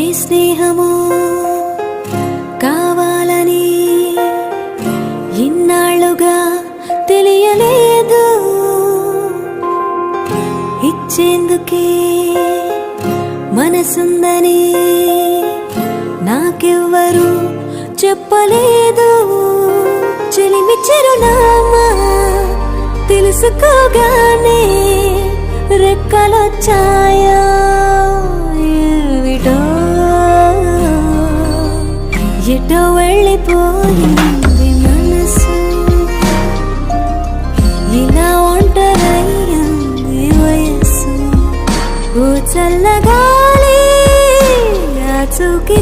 ఏ స్నేహమో కావాలని ఇన్నాళ్ళుగా తెలియలేదు, ఇచ్చేందుకే మనసుందని నాకెవ్వరు చెప్పలేదు. చెలిమి చిరునామా తెలుసుకోగానే రెక్కలొచ్చాయా ఏమిటో, ఎటో వెళ్ళిపోయింది మనసు, ఇలా ఒంటరయ్యింది వయస్సు. ఓ చల్లగాలి ఆచూకి